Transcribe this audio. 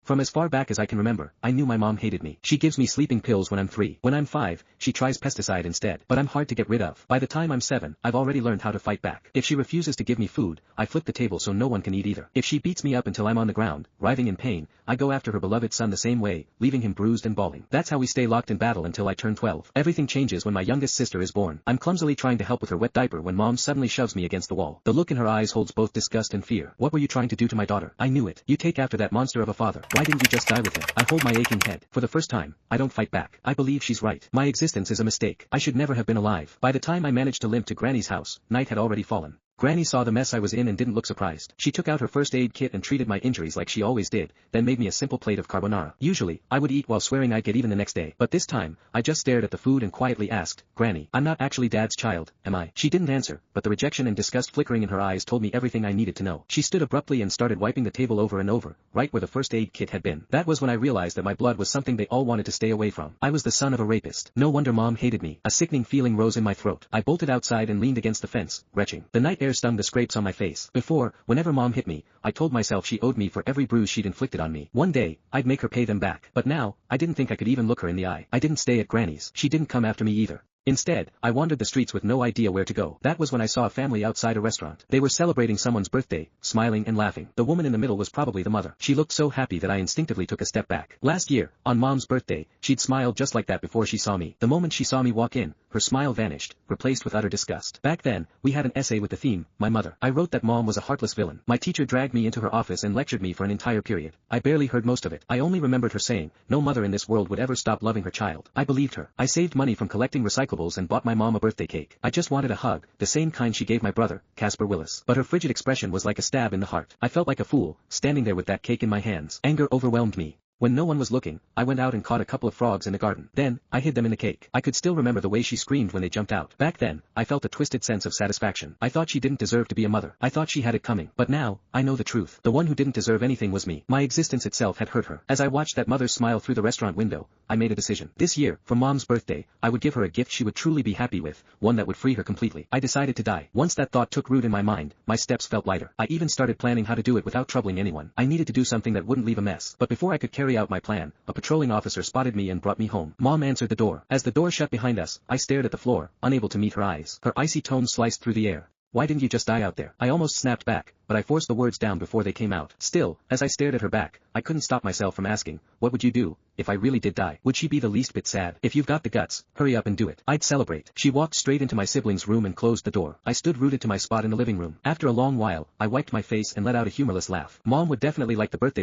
From as far back as I can remember, I knew my mom hated me. She gives me sleeping pills when I'm 3. When I'm 5, she tries pesticide instead. But I'm hard to get rid of. By the time I'm 7, I've already learned how to fight back. If she refuses to give me food, I flip the table so no one can eat either. If she beats me up until I'm on the ground, writhing in pain, I go after her beloved son the same way, leaving him bruised and bawling. That's how we stay locked in battle until I turn 12. Everything changes when my youngest sister is born. I'm clumsily trying to help with her wet diaper when mom suddenly shoves me against the wall. The look in her eyes holds both disgust and fear. What were you trying to do to my daughter? I knew it. You take after that monster of a father. Why didn't you just die with him? I hold my aching head. For the first time, I don't fight back. I believe she's right. My existence is a mistake. I should never have been alive. By the time I managed to limp to Granny's house, night had already fallen. Granny saw the mess I was in and didn't look surprised. She took out her first aid kit and treated my injuries like she always did, then made me a simple plate of carbonara. Usually, I would eat while swearing I'd get even the next day. But this time, I just stared at the food and quietly asked, Granny, I'm not actually Dad's child, am I? She didn't answer, but the rejection and disgust flickering in her eyes told me everything I needed to know. She stood abruptly and started wiping the table over and over, right where the first aid kit had been. That was when I realized that my blood was something they all wanted to stay away from. I was the son of a rapist. No wonder mom hated me. A sickening feeling rose in my throat. I bolted outside and leaned against the fence, retching. The night air stung the scrapes on my face. Before, whenever mom hit me, I told myself she owed me for every bruise she'd inflicted on me. One day, I'd make her pay them back. But now, I didn't think I could even look her in the eye. I didn't stay at Granny's. She didn't come after me either. Instead, I wandered the streets with no idea where to go. That was when I saw a family outside a restaurant. They were celebrating someone's birthday, smiling and laughing. The woman in the middle was probably the mother. She looked so happy that I instinctively took a step back. Last year, on mom's birthday, she'd smiled just like that before she saw me. The moment she saw me walk in, her smile vanished, replaced with utter disgust. Back then, we had an essay with the theme, my mother. I wrote that mom was a heartless villain. My teacher dragged me into her office and lectured me for an entire period. I barely heard most of it. I only remembered her saying, no mother in this world would ever stop loving her child. I believed her. I saved money from collecting recyclables and bought my mom a birthday cake. I just wanted a hug, the same kind she gave my brother, Casper Willis. But her frigid expression was like a stab in the heart. I felt like a fool, standing there with that cake in my hands. Anger overwhelmed me. When no one was looking, I went out and caught a couple of frogs in the garden. Then, I hid them in the cake. I could still remember the way she screamed when they jumped out. Back then, I felt a twisted sense of satisfaction. I thought she didn't deserve to be a mother. I thought she had it coming. But now, I know the truth. The one who didn't deserve anything was me. My existence itself had hurt her. As I watched that mother smile through the restaurant window, I made a decision. This year, for mom's birthday, I would give her a gift she would truly be happy with, one that would free her completely. I decided to die. Once that thought took root in my mind, my steps felt lighter. I even started planning how to do it without troubling anyone. I needed to do something that wouldn't leave a mess. But before I could carry out my plan, a patrolling officer spotted me and brought me home. Mom answered the door. As the door shut behind us, I stared at the floor, unable to meet her eyes. Her icy tones sliced through the air. Why didn't you just die out there? I almost snapped back, but I forced the words down before they came out. Still, as I stared at her back, I couldn't stop myself from asking, what would you do, if I really did die? Would she be the least bit sad? If you've got the guts, hurry up and do it. I'd celebrate. She walked straight into my sibling's room and closed the door. I stood rooted to my spot in the living room. After a long while, I wiped my face and let out a humorless laugh. Mom would definitely like the birthday